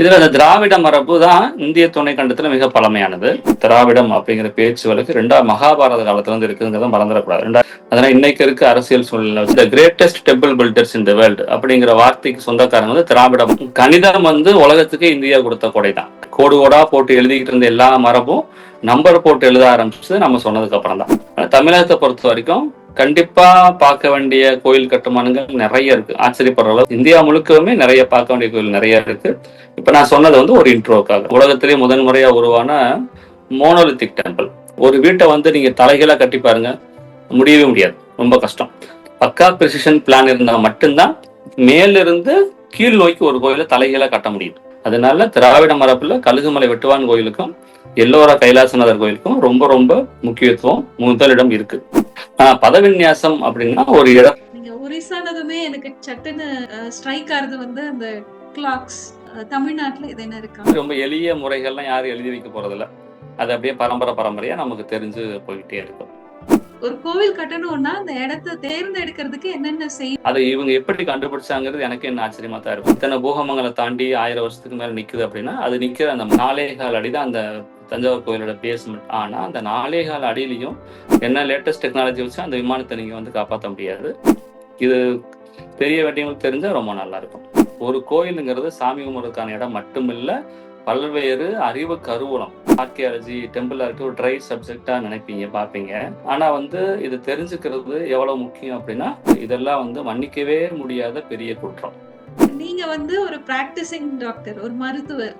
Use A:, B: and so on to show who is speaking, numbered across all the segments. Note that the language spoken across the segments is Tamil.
A: இதுல அந்த திராவிட மரபு தான் இந்திய துணை கண்டத்துல மிக பழமையானது. திராவிடம் அப்படிங்கிற பேச்சு வழக்கு மகாபாரத காலத்துல இருந்து இருக்குங்கிறத மறந்துடக்கூடாது. அதனால இன்னைக்கு இருக்க அரசியல் சூழ்நிலை the greatest temple builders in the world அப்படிங்கிற வார்த்தைக்கு சொந்தக்காரங்க வந்து திராவிடம். கணிதம் வந்து உலகத்துக்கு இந்தியா கொடுத்த கொடை தான். கோடு கோடா போட்டு எழுதிக்கிட்டு இருந்த எல்லா மரபும் நம்பர் போட்டு எழுத ஆரம்பிச்சு நம்ம சொன்னதுக்கு அப்புறம் தான். தமிழகத்தை பொறுத்த வரைக்கும் கண்டிப்பா பார்க்க வேண்டிய கோயில் கட்டுமானங்கள் நிறைய இருக்கு. ஆச்சரியப்படுற அளவு இந்தியா முழுக்கவுமே நிறைய பார்க்க வேண்டிய கோயில் நிறைய இருக்கு. இப்ப நான் சொன்னது வந்து ஒரு இன்ட்ரோக்காக. உலகத்திலேயே முதன்முறையா உருவான மோனோலித்திக் டெம்பிள். ஒரு வீட்டை வந்து நீங்க தலைகீழா கட்டி பாருங்க, முடியவே முடியாது, ரொம்ப கஷ்டம். பக்கா பிரிசிஷன் பிளான் இருந்தா மட்டும்தான் மேலிருந்து கீழ் நோக்கி ஒரு கோயிலை தலைகீழா கட்ட முடியும். அதனால திராவிட மரபுல கழுகுமலை வெட்டுவான் கோயிலுக்கும் எல்லோரா கைலாசநாதர் கோயிலுக்கும் ரொம்ப ரொம்ப முக்கியத்துவம் முதலிடம் இருக்கு. பதவிநியாசம் அப்படின்னா ஒரு இடம்.
B: நீங்க ஒரிசானதுமே எனக்கு சட்டுன்னு ஸ்ட்ரைக் ஆறது வந்து அந்த கிளாக்ஸ். தமிழ்நாட்டுல இது என்ன இருக்கா?
A: ரொம்ப எளிய முறைகள்லாம் யாரும் எழுதி வைக்க போறதில்ல. அது அப்படியே பரம்பரையா நமக்கு தெரிஞ்சு போயிட்டே இருக்கும்.
B: ஒரு கோவில் கட்டணும்னா அந்த இடத்தை தேர்ந்தெடுக்கிறதுக்கு என்னென்ன செய்யும்?
A: அதை இவங்க எப்படி கண்டுபிடிச்சாங்கிறது எனக்கு என்ன ஆச்சரியமா தான் இருக்கும். இத்தனை பூகம்பங்களை தாண்டி 1000 வருஷத்துக்கு மேல நிக்குது அப்படின்னா அது நிக்கிற அந்த 4.25 அடி தான் அந்த தஞ்சாவூர் கோயிலோட பேஸ்மெண்ட். ஆனா அந்த 4.25 அடியிலையும் என்ன லேட்டஸ்ட் டெக்னாலஜி வச்சு அந்த விமானத்தை நீங்க வந்து காப்பாற்ற முடியாது. இது தெரிய வேண்டியவங்களுக்கு தெரிஞ்சா ரொம்ப நல்லா இருக்கும். ஒரு கோயிலுங்கிறது சாமி கும்பிட்றதுக்கான இடம் மட்டுமில்ல, பல்வேறு அறிவு கருவூலம். ஆர்கியாலஜி, டெம்பிள் ஆர்ட் ஒரு ட்ரை சப்ஜெக்டா நினைப்பீங்க, பார்ப்பீங்க. ஆனா வந்து இது தெரிஞ்சுக்கிறது எவ்வளவு முக்கியம் அப்படின்னா இதெல்லாம் வந்து மன்னிக்கவே முடியாத பெரிய குற்றம்.
B: நீங்க வந்து ஒரு பிராக்டிசிங் டாக்டர், ஒரு மருத்துவர்,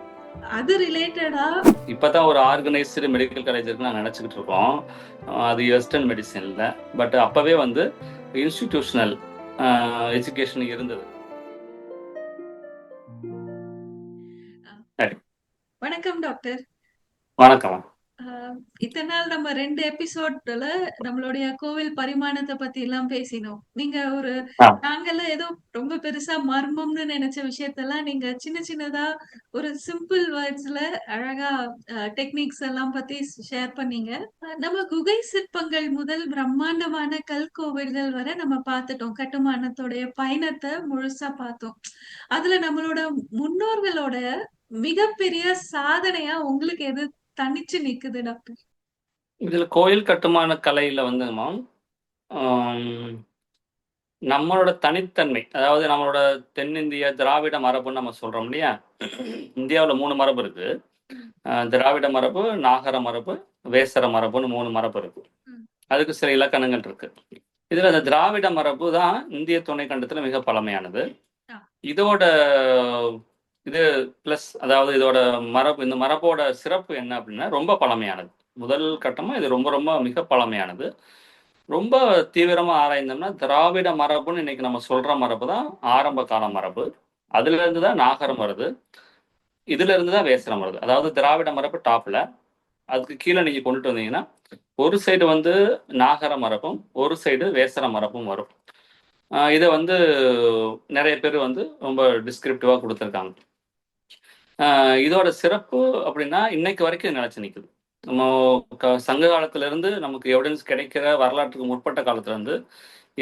B: அது ரிலேட்டடா
A: இப்பதான் ஒரு ஆர்கனைஸ்டு மெடிக்கல் காலேஜ் இருக்கு நான் நினைச்சுக்கிட்டு இருக்கோம். அது வெஸ்டர்ன் மெடிசன்ல. பட் அப்பவே வந்து இன்ஸ்டிடியூஷனல் எஜுகேஷன் இருந்தது.
B: வணக்கம் டாக்டர்.
A: வணக்கம்.
B: இத்தனை நாள் நம்ம 2 எபிசோட்ல நம்மளுடைய கோவில் பரிமாணத்தை பத்தி எல்லாம் பேசினோம். நீங்க ஒரு நாங்கெல்லாம் ஏதோ ரொம்ப பெருசா மர்மம்னு நினைச்ச விஷயத்தெல்லாம் நீங்க சின்ன சின்னதா ஒரு சிம்பிள் வேர்ட்ஸ்ல அழகா டெக்னிக்ஸ் எல்லாம் பத்தி ஷேர் பண்ணீங்க. நம்ம குகை சிற்பங்கள் முதல் பிரம்மாண்டமான கல் கோவில்கள் வரை நம்ம பார்த்துட்டோம். கட்டுமானத்தோடைய பயணத்தை முழுசா பார்த்தோம். அதுல நம்மளோட முன்னோர்களோட மிகப்பெரிய சாதனையா உங்களுக்கு எது தனிச்சு நிக்குது டாக்டர்?
A: இதுல கோயில் கட்டுமான கலையில வந்து நம்மளோட தனித்தன்மை, அதாவது நம்மளோட தென்னிந்திய திராவிட மரபுன்னு நம்ம சொல்றோம் இல்லையா. இந்தியாவில் 3 மரபு இருக்கு. திராவிட மரபு, நாகர மரபு, வேசர மரபுன்னு 3 மரபு இருக்கு. அதுக்கு சில இலக்கணங்கள் இருக்கு. இதுல அந்த திராவிட மரபு தான் இந்திய துணை கண்டத்துல மிக பழமையானது. இதோட இது பிளஸ், அதாவது இதோட மரபு, இந்த மரபோட சிறப்பு என்ன அப்படின்னா ரொம்ப பழமையானது. முதல் கட்டமா இது ரொம்ப ரொம்ப மிக பழமையானது. ரொம்ப தீவிரமா ஆராய்ந்தோம்னா திராவிட மரபுன்னு இன்னைக்கு நம்ம சொல்ற மரபு தான் ஆரம்ப கால மரபு. அதுல இருந்து தான் நாகரம் வருது, இதுல இருந்து தான் வேசரம் வருது. அதாவது திராவிட மரபு டாப்ல, அதுக்கு கீழே நீங்க கொண்டுட்டு வந்தீங்கன்னா ஒரு சைடு வந்து நாகர மரபும் ஒரு சைடு வேசர மரபும் வரும். இதை வந்து நிறைய பேர் வந்து ரொம்ப டிஸ்கிரிப்டிவா கொடுத்துருக்காங்க. இதோட சிறப்பு அப்படின்னா இன்னைக்கு வரைக்கும் நிலைச்சு நிற்குது. நம்ம சங்க காலத்துல இருந்து நமக்கு எவிடன்ஸ் கிடைக்கிற வரலாற்றுக்கு முற்பட்ட காலத்துல இருந்து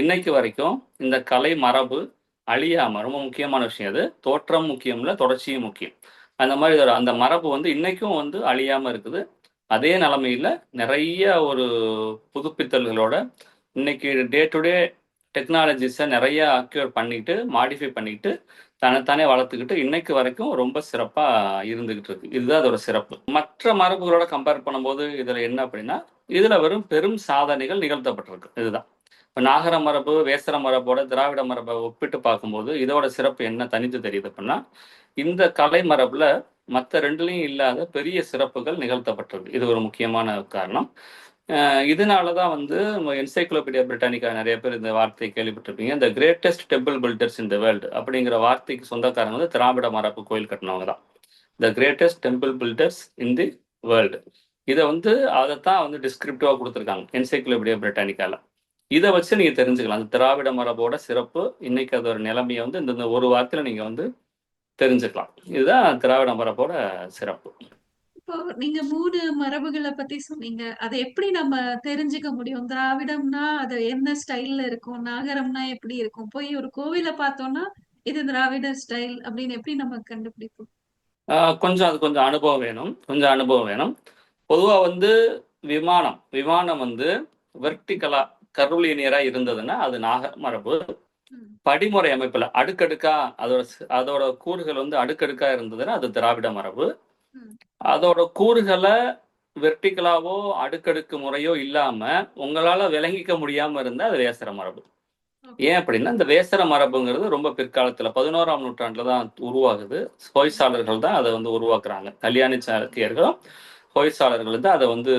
A: இன்னைக்கு வரைக்கும் இந்த கலை மரபு அழியாம, ரொம்ப முக்கியமான விஷயம் அது. தோற்றம் முக்கியம் இல்லை, தொடர்ச்சியும் முக்கியம். அந்த மாதிரி அந்த மரபு வந்து இன்னைக்கும் வந்து அழியாம இருக்குது. அதே நிலைமையில நிறைய ஒரு புதுப்பித்தல்களோட இன்னைக்கு டே டு டே டெக்னாலஜிஸை நிறைய அக்யூர் பண்ணிட்டு மாடிஃபை பண்ணிட்டு தன்னைத்தானே வளர்த்துக்கிட்டு இன்னைக்கு வரைக்கும் ரொம்ப சிறப்பா இருந்துகிட்டு இருக்கு. இதுதான் அதோட சிறப்பு. மற்ற மரபுகளோட கம்பேர் பண்ணும்போது இதுல என்ன அப்படின்னா இதுல வெறும் பெரும் சாதனைகள் நிகழ்த்தப்பட்டிருக்கு. இதுதான் இப்போ நாகர மரபு, வேசர மரபோட திராவிட மரபை ஒப்பிட்டு பார்க்கும்போது இதோட சிறப்பு என்ன தனித்து தெரியுது அப்படின்னா இந்த கலை மரபுல மற்ற ரெண்டுலையும் இல்லாத பெரிய சிறப்புகள் நிகழ்த்தப்பட்டிருக்கு. இது ஒரு முக்கியமான காரணம். இதனாலதான் வந்து என்சைக்ளோபீடியா பிரிட்டானிக்கா நிறைய பேர் இந்த வார்த்தையை கேள்விப்பட்டிருப்பீங்க. இந்த greatest temple builders in the world அப்படிங்கிற வார்த்தைக்கு சொந்தக்காரங்க வந்து திராவிட மரபு கோயில் கட்டினவங்க தான். The greatest temple builders in the world. இதை வந்து அதைத்தான் வந்து டிஸ்கிரிப்டிவா கொடுத்துருக்காங்க என்சைக்ளோபீடியா பிரிட்டானிக்கால. இதை வச்சு நீங்க தெரிஞ்சுக்கலாம் அந்த திராவிட மரபோட சிறப்பு. இன்னைக்கு அதோட நிலைமையை வந்து இந்த ஒரு வார்த்தையில நீங்க வந்து தெரிஞ்சுக்கலாம். இதுதான் திராவிட மரபோட சிறப்பு.
B: இப்போ நீங்க 3 மரபுகளை பத்தி சொன்னீங்க. அதை எப்படி நம்ம தெரிஞ்சுக்க முடியும்? திராவிடம்னா அது என்ன ஸ்டைல்ல இருக்கும்? நாகரம்னா எப்படி இருக்கும்? போய் ஒரு கோவில பார்த்தோம்னா இது திராவிட ஸ்டைல் அப்படின்னு எப்படி நம்ம கண்டுபிடிப்போம்?
A: கொஞ்சம் அது கொஞ்சம் அனுபவம் வேணும். கொஞ்சம் அனுபவம் வேணும். பொதுவா வந்து விமானம் விமானம் வந்து வெர்டிகலா கர்வ்லினியரா இருந்ததுன்னா, அது நாகர் மரபு.
B: ம்.
A: படிமுறை அமைப்புல அடுக்கடுக்கா அதோட கூறுகள் வந்து அடுக்கடுக்கா இருந்ததுன்னா, அது திராவிட மரபு.
B: ம்.
A: அதோட கூறுகள வெர்டிகலாவோ, அடுக்கடுக்கு முறையோ இல்லாம, உங்களால விளங்கிக்க முடியாம இருந்தா, அது வேசர மரபு.
B: ஓகே.
A: ஏன் அப்படின்னா, இந்த வேசர மரபுங்கிறது ரொம்ப பிற்காலத்துல 11ஆம் நூற்றாண்டுல தான் உருவாகுது. ஹொய்சாளர்கள் தான் அத வந்து உருவாக்குறாங்க. கல்யாணி சாளுக்கியர்களும், ஹொய்சாளர்கள் தான் அத வந்து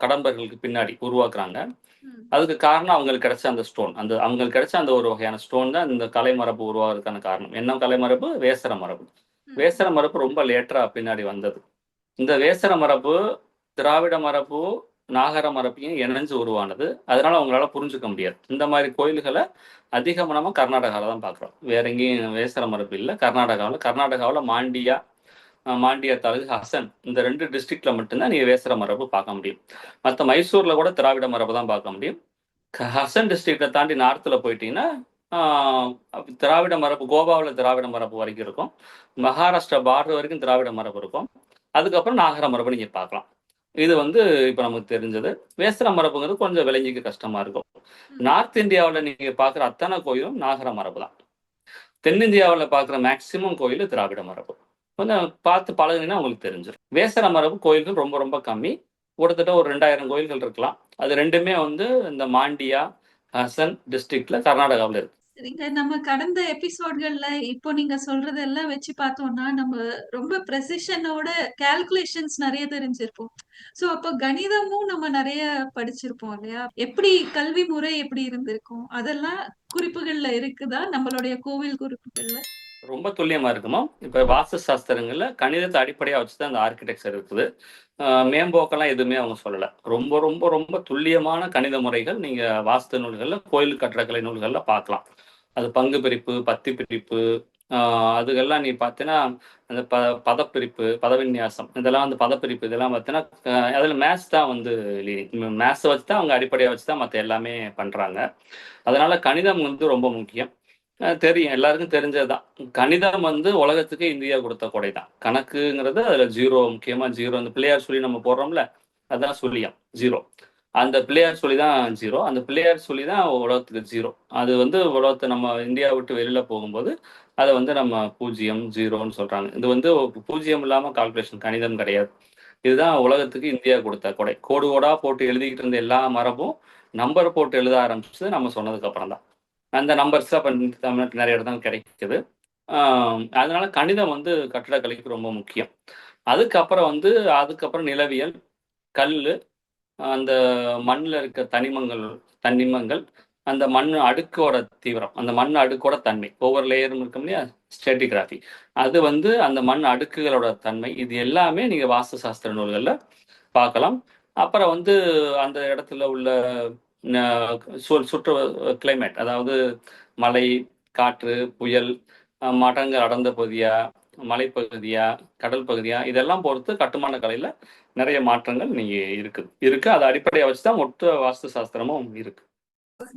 A: கடம்பர்களுக்கு பின்னாடி உருவாக்குறாங்க.
B: ம்.
A: அதுக்கு காரணம் அவங்களுக்கு கிடைச்ச அந்த ஸ்டோன். அவங்களுக்கு கிடைச்ச அந்த ஒரு வகையான ஸ்டோன் தான் இந்த கலை மரபு உருவாகுறதுக்கான காரணம். என்ன கலை மரபு? வேசர மரபு.
B: ம்.
A: வேசர மரபு ரொம்ப லேட்டரா பின்னாடி வந்தது. இந்த வேசர மரபு, திராவிட மரபு, நாகர மரபையும் இணைஞ்சு உருவானது. அதனால உங்களால புரிஞ்சுக்க முடியாது. இந்த மாரி கோயில்கள அதிகமா நம்ம கர்நாடகால தான் பார்க்குறோம். வேற எங்கேயும் வேசர மரபு இல்ல. கர்நாடகாவுல மாண்டியா தாலுக்கு ஹசன் இந்த 2 டிஸ்ட்ரிக்ட்ல மட்டும் தான் நீங்க வேசர மரபு பார்க்க முடியும். மத்த மைசூர்ல கூட திராவிட மரபு தான் பார்க்க முடியும். ஹசன் டிஸ்ட்ரிக்ட தாண்டி நார்த்ல போயிட்டீங்கன்னா, ஆ திராவிட மரபு கோவாவுல திராவிட மரபு வரைக்கும் இருக்கும். மகாராஷ்டிரா பார்டர் வரைக்கும் திராவிட மரபு இருக்கும். அதுக்கப்புறம் நாகர மரபு நீங்க பார்க்கலாம். இது வந்து இப்ப நமக்கு தெரிஞ்சது. வேசர மரபுங்கிறது கொஞ்சம் விளங்கிக்க கஷ்டமா இருக்கும்.
B: ம்.
A: நார்த் இந்தியாவுல நீங்க பார்க்குற அத்தனை கோயிலும் நாகர மரபு தான். தென்னிந்தியாவுல பார்க்குற மேக்ஸிமம் கோயில் திராவிட மரபு. கொஞ்சம் பார்த்து பழகுனீங்கன்னா உங்களுக்கு தெரிஞ்சிரும். வேசர மரபு கோயில்கள் ரொம்ப ரொம்ப கம்மி. கிட்டத்தட்ட ஒரு 2000 கோயில்கள் இருக்கலாம். அது 2மே வந்து இந்த மாண்டியா, ஹசன் டிஸ்ட்ரிக்ட்ல கர்நாடகாவுல இருக்கு.
B: சரிங்க. நம்ம கடந்த எபிசோட்கள்ல இப்போ நீங்க சொல்றதெல்லாம் வச்சு பார்த்தோம்னா, நம்ம ரொம்ப ப்ரெசிஷனோட கால்குலேஷன்ஸ் நெறைய தெரிஞ்சிருப்போம். சோ, அப்போ கணிதமும் நம்ம நெறைய படிச்சிருப்போம் இல்லையா? எப்படி கல்வி முறை எப்படி இருந்திருக்கும்? அதெல்லாம் குறிப்புகள்ல இருக்குதா? நம்மளுடைய கோவில் குறிப்புகள்ல?
A: ரொம்ப துல்லியமா இருக்குமா? இப்ப வாஸ்து சாஸ்திரங்கள்ல கணிதத்த அடிப்படையா வச்சு தான் அந்த ஆர்க்கிடெக்சர் இருக்குது. மேம்போக்கெல்லாம் எதுவுமே அவங்க சொல்லல. ரொம்ப ரொம்ப ரொம்ப துல்லியமான கணித முறைகள் நீங்க வாஸ்து நூல்கள்ல, கோயில் கட்டடக்கலை நூல்கள்ல பார்க்கலாம். அது பங்கு பிரிப்பு, பத்தி பிரிப்பு, ஆ அதுக்கெல்லாம் நீ பார்த்தீன்னா, அந்த பதப்பிரிப்பு, பதவிநியாசம் இதெல்லாம் வந்து பதப்பிரிப்பு இதெல்லாம் பார்த்தீன்னா, அதில மேத்ஸ் தான் வந்து லீடிங். மேத்ஸ வச்சு தான் அவங்க அடிப்படையா வச்சு தான் மத்த எல்லாமே பண்றாங்க. அதனால கணிதம் வந்து ரொம்ப முக்கியம். தெரியும். எல்லாருக்கும் தெரிஞ்சது தான். கணிதம் வந்து உலகத்துக்கு இந்தியா குடுத்த கொடை தான். கணக்குங்கிறது அதுல 0 முக்கியமா 0 அந்த பிள்ளையார் சொல்லி நம்ம போடுறோம்ல, அதான் சுழியம் 0. அந்த பிள்ளையார் சொல்லி தான் 0. அந்த பிள்ளையார் சொல்லி தான் உலகத்துக்கு 0. அது வந்து உலகத்த நம்ம இந்தியா விட்டு வெளியில போகும்போது, அத வந்து நம்ம 0, 0ன்னு சொல்றாங்க. இது வந்து 0 இல்லாம கால்குலேஷன் கணிதம் கிடையாது. இதுதான் உலகத்துக்கு இந்தியா குடுத்த கொடை. கோடு கோடா போட்டு எழுதிக்கிட்டு இருந்த எல்லா மரபும், நம்பர் போட்டு எழுத ஆரம்பிச்சது நம்ம சொன்னதுக்கு அப்புறம் தான். அந்த நம்பர்ஸ் அப்ப தமிழ்நாட்டுல நெறைய இடத்துல கிடைக்குது. அதனால கணிதம் வந்து கட்டிடக்கலைக்கு ரொம்ப முக்கியம். அதுக்கப்புறம் நிலவியல், கல்லு, அந்த மண்ல இருக்க தனிமங்கள், அந்த மண் அடுக்கோட தீவிரம், அந்த மண் அடுக்கோட தன்மை. ஒவ்வொரு லேயரும் இருக்கும் இல்லையா? ஸ்ட்ராட்டிகிராஃபி. அது வந்து அந்த மண் அடுக்குகளோட தன்மை. இது எல்லாமே நீங்க வாஸ்து சாஸ்திர நூல்கள்ல பார்க்கலாம். அப்புறம் வந்து அந்த இடத்துல உள்ள ந சுற்று கிளைமேட் அதாவது மழை, காற்று, புயல், மரங்கள் அடர்ந்த பகுதியா, மலைப்பகுதியா, கடல் பகுதியா இதெல்லாம் பொறுத்து கட்டுமான கலையில நெறைய மாற்றங்கள் இருக்குது. இருக்கு. அத அடிப்படையா வச்சு தான் மொத்த வாஸ்து சாஸ்திரமும் இருக்கு.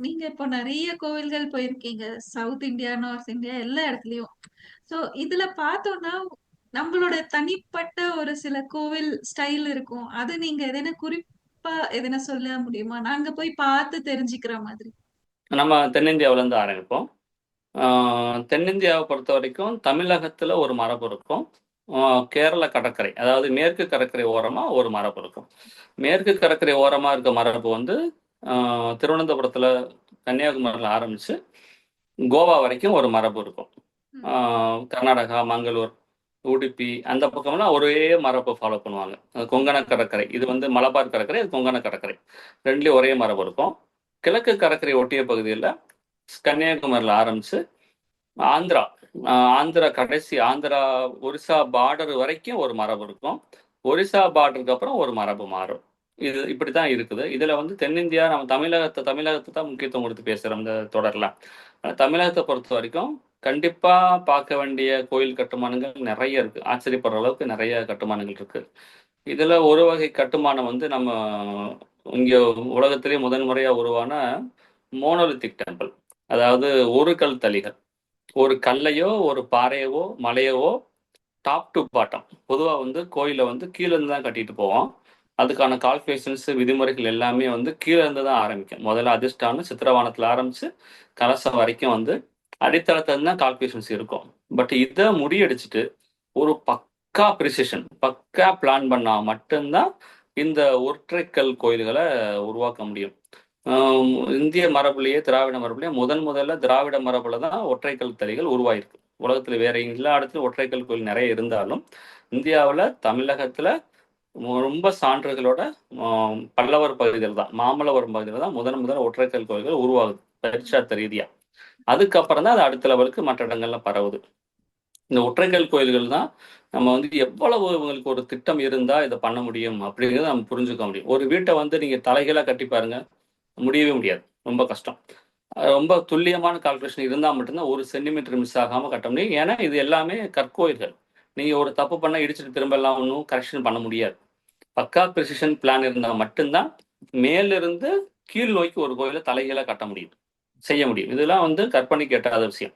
B: நீங்க இப்போ நெறைய கோவில்கள் போயிருக்கீங்க. சவுத் இந்தியா, நார்த் இந்தியா எல்லா இடத்துலயும். சோ, இதுல பார்த்தோம்னா, நம்மளோட தனிப்பட்ட ஒரு சில கோவில் ஸ்டைல் இருக்கும். அது நீங்க எதனா குறிப்பா எதனா சொல்ல முடியுமா? நாங்க போய் பார்த்து தெரிஞ்சுக்கிற மாதிரி.
A: நம்ம தென்னிந்தியாவுலருந்து ஆரம்பிப்போம். ஆ தென்னிந்தியாவ பொறுத்தவரைக்கும் தமிழகத்துல ஒரு மரபு இருக்கும். ஆ கேரள கடற்கரை, அதாவது மேற்கு கடற்கரை ஓரமா ஒரு மரபு இருக்கும். மேற்கு கடற்கரை ஓரமா இருக்க மரபு வந்து ஆ திருவனந்தபுரத்துல, கன்னியாகுமரியில ஆரம்பிச்சு, கோவா வரைக்கும் ஒரு மரபு இருக்கும். ஆ
B: ம்.
A: கர்நாடகா, மங்களூர், உடுப்பி அந்த பக்கம்லாம் ஒரே மரப ஃபாலோ பண்ணுவாங்க. கொங்கண கடற்கரை. இது வந்து மலபார் கடற்கரை, அது கொங்கண கடற்கரை. 2லயும் ஒரே மரபு இருக்கும். கிழக்கு கடற்கரை ஒட்டிய பகுதியில கன்னியாகுமரியில ஆரம்பிச்சு ஆந்திரா. ஆந்திரா கடைசி ஆந்திரா, ஒரிஸ்ஸா பார்டர் வரைக்கும் ஒரு மரபு இருக்கும். ஒரிஸ்ஸா பார்டருக்கு அப்புறம் ஒரு மரபு மாறும். இது இப்படித்தான் இருக்குது. இதுல வந்து தென்னிந்தியா நம்ம தமிழகத்த தான் முக்கியத்துவம் குடுத்து பேசுறோம் இந்த தொடர்ல. ஆனா தமிழகத்த பொறுத்தவரைக்கும் கண்டிப்பா பார்க்க வேண்டிய கோயில் கட்டுமானங்கள் நெறைய இருக்கு. ஆச்சரியப்படுற அளவுக்கு நெறைய கட்டுமானங்கள் இருக்கு. இதுல ஒரு வகை கட்டுமானம் வந்து நம்ம இங்க உலகத்திலேயே முதன் முறையா உருவான மோனோலித்திக் டெம்பிள். அதாவது ஒரு கல் தளிகள். ஒரு கல்லையோ, ஒரு பாறையவோ, மலையவோ டாப் டு பாட்டம். பொதுவா வந்து கோயில வந்து கீழ இருந்து தான் கட்டிட்டு போவோம். அதுக்கான கால்குலேஷன்ஸ், விதிமுறைகள் எல்லாமே வந்து கீழ இருந்து தான் ஆரம்பிக்கும். முதல்ல அதிஷ்டானம், சித்திரவானத்துல ஆரம்பிச்சு, கலசம் வரைக்கும் வந்து அடித்தளத்துல இருந்து தான் கால்குலேஷன்ஸ் இருக்கும். பட் இத முறியடிச்சுட்டு, ஒரு பக்கா பிரிசிஷன், பக்கா பிளான் பண்ணா மட்டும்தான் இந்த ஒற்றைக்கல் கோயில்கள உருவாக்க முடியும். இந்திய மரபுலயே, திராவிட மரபுலயே முதல்ல திராவிட மரபுல தான் ஒற்றைக்கல் தலைகள் உருவாயிருக்கு. உலகத்துல வேற எல்லா இடத்துலயும் ஒற்றைக்கல் கோயில் நிறைய இருந்தாலும், இந்தியாவுல, தமிழகத்துல ரொம்ப சான்றுகளோட பல்லவர் பகுதியில் தான், மாமல்லபுரம் பகுதியில் தான் முதல்ல ஒற்றைக்கல் கோயில்கள் உருவாகுது, பரிட்சார்த்த ரீதியா. அதுக்கப்புறம் தான் அது அடுத்த லெவலுக்கு மற்ற இடங்கள்ல பரவுது. இந்த ஒற்றைக்கல் கோயில்கள் தான் நம்ம வந்து எவ்வளவு உங்களுக்கு ஒரு திட்டம் இருந்தா இதை பண்ண முடியும் அப்படிங்கிறத நம்ம புரிஞ்சுக்க முடியும். ஒரு வீட்டை வந்து நீங்க தலைகீழா கட்டி பாருங்க, முடியவே முடியாது. ரொம்ப கஷ்டம். ரொம்ப துல்லியமான கால்குலேஷன் இருந்தால் மட்டும்தான் ஒரு சென்டிமீட்டர் மிஸ் ஆகாமல் கட்ட முடியும். ஏன்னா இது எல்லாமே கற்கோயில்கள். நீங்கள் ஒரு தப்பு பண்ணால் இடிச்சிட்டு திரும்ப எல்லாம் ஒன்றும் கரெக்ஷன் பண்ண முடியாது. பக்கா ப்ரிசிஷன் பிளான் இருந்தால் மட்டும்தான் மேலிருந்து கீழ் நோக்கி ஒரு கோயிலை தலைகீழாக கட்ட முடியும், செய்ய முடியும். இதெல்லாம் வந்து கற்பனைக்கு எட்டாத விஷயம்.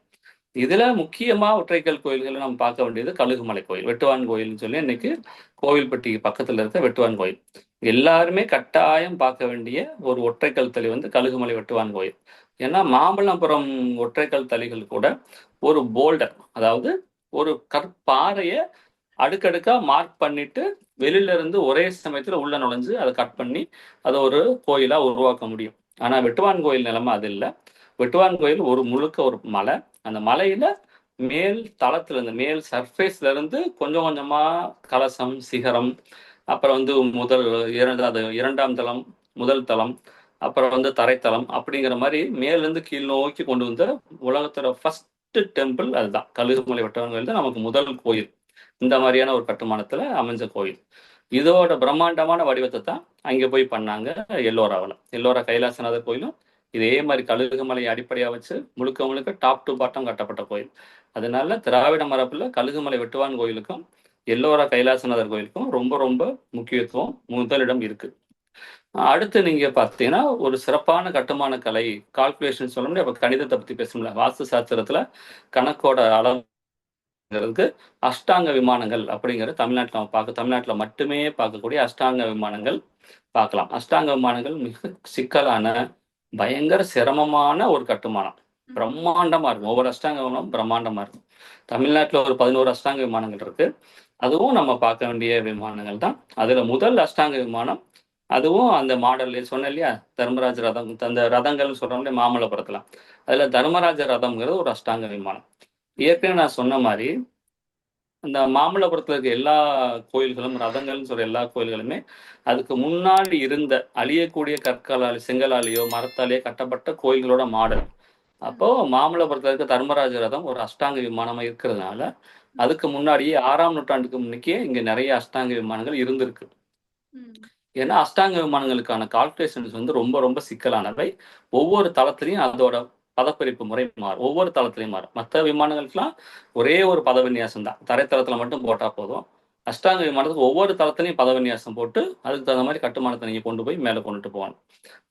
A: இதுல முக்கியமா ஒற்றைக்கல் கோயில்களை நம்ம பார்க்க வேண்டியது கழுகுமலை கோயில், வெட்டுவான் கோயில்னு சொல்லி இன்னைக்கு கோவில்பட்டிக்கு பக்கத்துல இருக்க வெட்டுவான் கோயில். எல்லாருமே கட்டாயம் பார்க்க வேண்டிய ஒரு ஒற்றைக்கல் தளி வந்து கழுகுமலை வெட்டுவான் கோயில். ஏன்னா மாமல்லபுரம் ஒற்றைக்கல் தளிகள் கூட ஒரு போல்டர், அதாவது ஒரு கற்பாறைய அடுக்கடுக்கா மார்க் பண்ணிட்டு வெளியில இருந்து ஒரே சமயத்துல உள்ள நுழைஞ்சு அதை கட் பண்ணி அதை ஒரு கோயிலா உருவாக்க முடியும். ஆனா வெட்டுவான் கோயில் நிலைமை அது இல்லை. வெட்டுவான் கோயில் ஒரு முழுக்க ஒரு மலை. அந்த மலையில மேல் தளத்துல இருந்து, மேல் சர்ஃபேஸ்ல இருந்து கொஞ்சம் கொஞ்சமா கலசம், சிகரம், அப்புறம் வந்து இரண்டாம் தளம், முதல் தளம், அப்புறம் வந்து தரைத்தளம் அப்படிங்கிற மாதிரி மேலிருந்து கீழ் நோக்கி கொண்டு வந்த உலகத்தோட ஃபர்ஸ்ட் டெம்பிள் அதுதான். கழுகுமலை வெட்டுவான் கோயில் தான் நமக்கு முதல் கோயில், இந்த மாதிரியான ஒரு கட்டுமானத்துல அமைஞ்ச கோயில். இதோட பிரம்மாண்டமான வடிவத்தை தான் அங்கே போய் பண்ணாங்க எல்லோராவில். எல்லோரா கைலாசநாதர் கோயிலும் இதே மாதிரி கழுகுமலையை அடிப்படையாக வச்சு முழுக்க முழுக்க டாப் டு பாட்டம் கட்டப்பட்ட கோயில். அதனால திராவிட மரபுல கழுகுமலை வெட்டுவான் கோயிலுக்கும் எல்லோரா கைலாசநாதர் கோயிலுக்கும் ரொம்ப ரொம்ப முக்கியத்துவம், முதலிடம் இருக்கு. அடுத்து நீங்க பார்த்தீங்கன்னா ஒரு சிறப்பான கட்டுமான கலை, கால்குலேஷன் சொல்ல முடியாது. அப்ப கணிதத்தை பத்தி பேசணும்ல, வாஸ்து சாஸ்திரத்துல கணக்கோட அளவுக்கு அஷ்டாங்க விமானங்கள் அப்படிங்கிற தமிழ்நாட்டில் நம்ம தமிழ்நாட்டில் மட்டுமே பார்க்கக்கூடிய அஷ்டாங்க விமானங்கள் பார்க்கலாம். அஷ்டாங்க விமானங்கள் மிக சிக்கலான, பயங்கர சிரமமான ஒரு கட்டுமானம். பிரம்மாண்டமா இருக்கும். ஒவ்வொரு அஷ்டாங்க விமானம் பிரம்மாண்டமா இருக்கும். தமிழ்நாட்டில் ஒரு 11 அஷ்டாங்க விமானங்கள் இருக்கு. அதுவும் நம்ம பார்க்க வேண்டிய விமானங்கள் தான். அதுல முதல் அஷ்டாங்க விமானம், அதுவும் அந்த மாடல் சொன்னேன் இல்லையா, தர்மராஜ ரதம், அந்த ரதங்கள்னு சொல்றோம் இல்லையா மாமல்லபுரத்துல, அதுல தர்மராஜ ரதம்ங்கிறது ஒரு அஷ்டாங்க விமானம். ஏற்கனவே நான் சொன்ன மாதிரி இந்த மாமல்லபுரத்துல இருக்க எல்லா கோயில்களும், ரதங்கள்னு சொல்ற எல்லா கோயில்களுமே அதுக்கு முன்னாடி இருந்த அழியக்கூடிய கற்களால், செங்கலாலேயோ மரத்தாலேயோ கட்டப்பட்ட கோயில்களோட மாடல். அப்போ மாமல்லபுரத்துல இருக்க தர்மராஜ ரதம் ஒரு அஷ்டாங்க விமானமா இருக்கிறதுனால அதுக்கு முன்னாடியே 6ஆம் நூற்றாண்டுக்கு முன்னுக்கே இங்க நிறைய அஷ்டாங்க விமானங்கள் இருந்திருக்கு. ஏன்னா அஷ்டாங்க விமானங்களுக்கான கால்குலேஷன்ஸ் வந்து ரொம்ப ரொம்ப சிக்கலானவை. ஒவ்வொரு தளத்திலையும் அதோட பதப்பிரிப்பு முறை மாறும். ஒவ்வொரு தளத்திலையும் மாறும். மற்ற விமானங்களுக்குலாம் ஒரே ஒரு பத விநியாசம் தான், தரைத்தளத்துல மட்டும் போட்டா போதும். அஷ்டாங்க விமானத்துக்கு ஒவ்வொரு தளத்திலையும் பத விநியாசம் போட்டு அதுக்கு தகுந்த மாதிரி கட்டுமானத்தை நீங்க கொண்டு போய் மேலே கொண்டுட்டு போகணும்.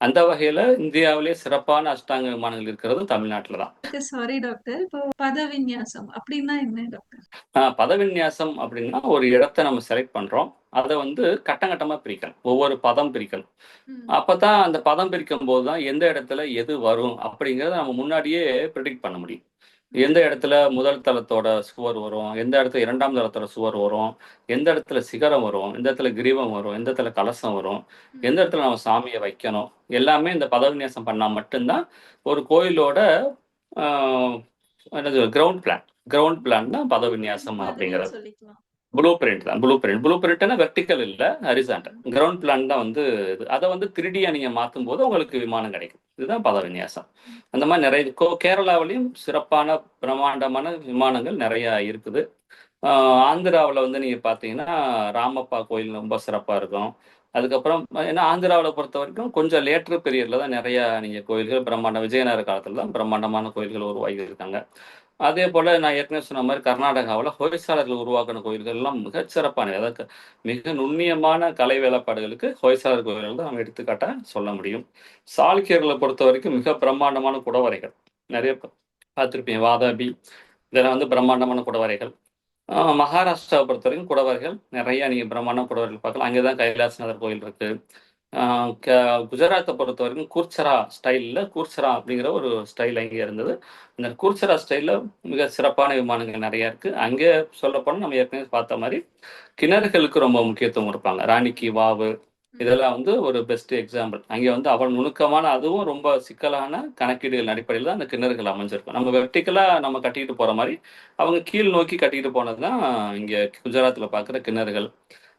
A: அந்த வகையில இந்தியாவிலேயே சிறப்பான அஷ்டாங்க விமானங்கள் இருக்கிறது தமிழ்நாட்டில் தான்.
B: சாரி டாக்டர், இப்போ பதவிநியாசம் அப்படின்னா என்ன டாக்டர்?
A: பதவிநியாசம் அப்படின்னா ஒரு இடத்த நம்ம செலக்ட் பண்றோம், அதை வந்து கட்டம் கட்டமா பிரிக்கணும், ஒவ்வொரு பதம் பிரிக்கணும். அப்பதான் அந்த பதம் பிரிக்கும் போதுதான் எந்த இடத்துல எது வரும் அப்படிங்கறத நம்ம முன்னாடியே ப்ரிடிக்ட் பண்ண முடியும். எந்த இடத்துல முதல் தளத்தோட சுவர் வரும், எந்த இடத்துல இரண்டாம் தளத்தோட சுவர் வரும், எந்த இடத்துல சிகரம் வரும், எந்த இடத்துல கிரீவம் வரும், எந்த இடத்துல கலசம் வரும், எந்த இடத்துல நம்ம சாமியை வைக்கணும், எல்லாமே இந்த பதவிநியாசம் பண்ணா மட்டும்தான் ஒரு கோயிலோட கிரவுண்ட் பிளான் தான் பதவிநியாசம் அப்படிங்கிறது. ப்ளூ பிரிண்ட் தான். ப்ளூ பிரிண்ட்னா வெர்டிக்கல் இல்லை, ஹரிசாண்டல். கிரவுண்ட் பிளான் தான் வந்து இது. அதை வந்து 3D நீங்க மாற்றும் போது உங்களுக்கு விமானம் கிடைக்கும். இதுதான் பதவிநியாசம். அந்த மாதிரி நிறைய கேரளாவிலையும் சிறப்பான பிரம்மாண்டமான விமானங்கள் நிறைய இருக்குது. ஆந்திராவில் வந்து நீங்க பார்த்தீங்கன்னா ராமப்பா கோயில் ரொம்ப சிறப்பாக இருக்கும். அதுக்கப்புறம் ஏன்னா ஆந்திராவில் பொறுத்த வரைக்கும் கொஞ்சம் லேட்டர் பீரியட்ல தான் நிறைய நீங்க கோயில்கள் பிரம்மாண்டம், விஜயநகர காலத்துல தான் பிரம்மாண்டமான கோயில்கள் உருவாகி இருக்காங்க. அதே போல நான் ஏற்கனவே சொன்ன மாதிரி கர்நாடகாவில் ஹொய்சாளர்கள் உருவாக்கின கோயில்கள் எல்லாம் மிகச்சிறப்பான, அதாவது மிக நுண்ணியமான கலை வேலைப்பாடுகளுக்கு ஹொய்சாளர் கோயில்கள் தான் நம்ம எடுத்துக்காட்டா சொல்ல முடியும். சாளுக்கியர்களை பொறுத்த வரைக்கும் மிக பிரம்மாண்டமான குடவரைகள் நிறைய பார்த்துருப்பீங்க. வாதாபி, இதெல்லாம் வந்து பிரம்மாண்டமான குடவரைகள். மகாராஷ்டிராவை பொறுத்தவரைக்கும் குடவர்கள் நிறைய நீங்கள் பிரம்மாண்ட குடவர்கள் பார்க்கலாம். அங்கே தான் கைலாசநாதர் கோயில் இருக்கு. குஜராத்தை பொறுத்த வரைக்கும் கூர்ச்சரா ஸ்டைலில் கூர்ச்சரா அப்படிங்கிற ஒரு ஸ்டைல் அங்கே இருந்தது. அந்த கூர்ச்சரா ஸ்டைலில் மிக சிறப்பான விமானங்கள் நிறையா இருக்குது. அங்கே சொல்லப்போனால் நம்ம ஏற்கனவே பார்த்த மாதிரி கிணறுகளுக்கு ரொம்ப முக்கியத்துவம் இருப்பாங்க. ராணிக்கு வாவு இதெல்லாம் வந்து ஒரு பெஸ்ட் எக்ஸாம்பிள். அங்கே வந்து அவள் நுணுக்கமான அதுவும் ரொம்ப சிக்கலான கணக்கீடுகள் அடிப்படையில் தான் அந்த கிணறுகள் அமைஞ்சிருக்கும். நம்ம வெர்டிக்கலாக நம்ம கட்டிட்டு போகிற மாதிரி அவங்க கீழ் நோக்கி கட்டிட்டு போனது தான் இங்கே குஜராத்தில் பார்க்குற கிணறுகள்.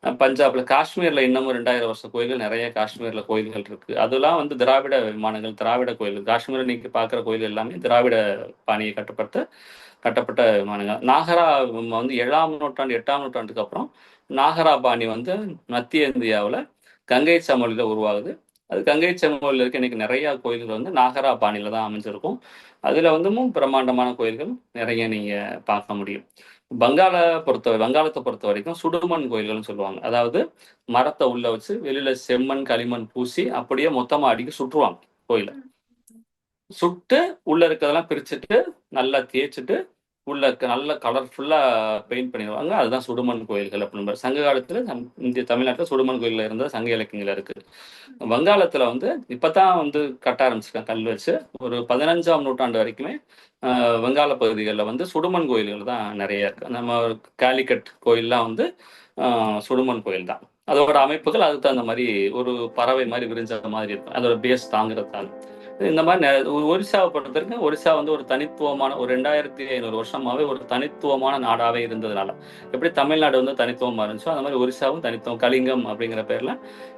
A: பஞ்சாப்ல காஷ்மீர்ல இன்னமும் 2000 வருஷ கோயில்கள் நிறைய காஷ்மீர்ல கோயில்கள் இருக்கு. அதெல்லாம் வந்து திராவிட விமானங்கள், திராவிட கோயில்கள். காஷ்மீர்ல நீங்க பார்க்குற கோயில் எல்லாமே திராவிட பாணியை கட்டப்பட்ட விமானங்கள். நாகரா வந்து 7ஆம் நூற்றாண்டு 8ஆம் நூற்றாண்டுக்கு அப்புறம் நாகரா பாணி வந்து மத்திய இந்தியாவில் கங்கை சமவெளியில் உருவாகுது. அது கங்கை சமவெளியில் இருக்க இன்னைக்கு நிறைய கோயில்கள் வந்து நாகரா பாணியில தான் அமைஞ்சிருக்கும். அதுல வந்து பிரம்மாண்டமான கோயில்கள் நிறைய நீங்க பார்க்க முடியும். வங்காளத்தை பொறுத்த வரைக்கும் சுடுமண் கோயில்கள்னு சொல்லுவாங்க. அதாவது மரத்தை உள்ள வச்சு வெளியில செம்மண் களிமண் பூசி அப்படியே மொத்தமா அடிக்க சுற்றுவாங்க கோயில. சுட்டு உள்ள இருக்கிறதெல்லாம் பிரிச்சுட்டு நல்லா தேய்ச்சிட்டு உள்ள நல்ல கலர்ஃபுல்லா பெயிண்ட் பண்ணிடுவாங்க. அதுதான் சுடுமண் கோயில்கள் அப்படின்னு. சங்க காலத்துல இந்திய தமிழ்நாட்டில் சுடுமண் கோயில்ல இருந்த சங்க இலக்கியங்கள் இருக்கு. வங்காளத்துல வந்து இப்பதான் வந்து கட்ட ஆரம்பிச்சிருக்காங்க கல் வச்சு. ஒரு 15ஆம் நூற்றாண்டு வரைக்குமே வங்காள பகுதிகளில் வந்து சுடுமண் கோயில்கள் தான் நிறைய இருக்கு. நம்ம காலிக்கட் கோயில்லாம் வந்து சுடுமண் கோயில் தான். அதோட அமைப்புகள் அதுக்கு தகுந்த மாதிரி ஒரு பறவை மாதிரி விரிஞ்ச மாதிரி இருக்கும். அதோட பேஸ் தாங்கிறதால இந்த மாதிரி ஒரிசாவை பொறுத்தவரைக்கும் ஒரிசா வந்து ஒரு தனித்துவமான ஒரு 2500 வருஷமாவே ஒரு தனித்துவமான நாடாவே இருந்ததுனால எப்படி தமிழ்நாடு வந்து தனித்துவமா இருந்துச்சோ அந்த மாதிரி ஒரிசாவும் தனித்துவம் கலிங்கம் அப்படிங்கிற பேர்ல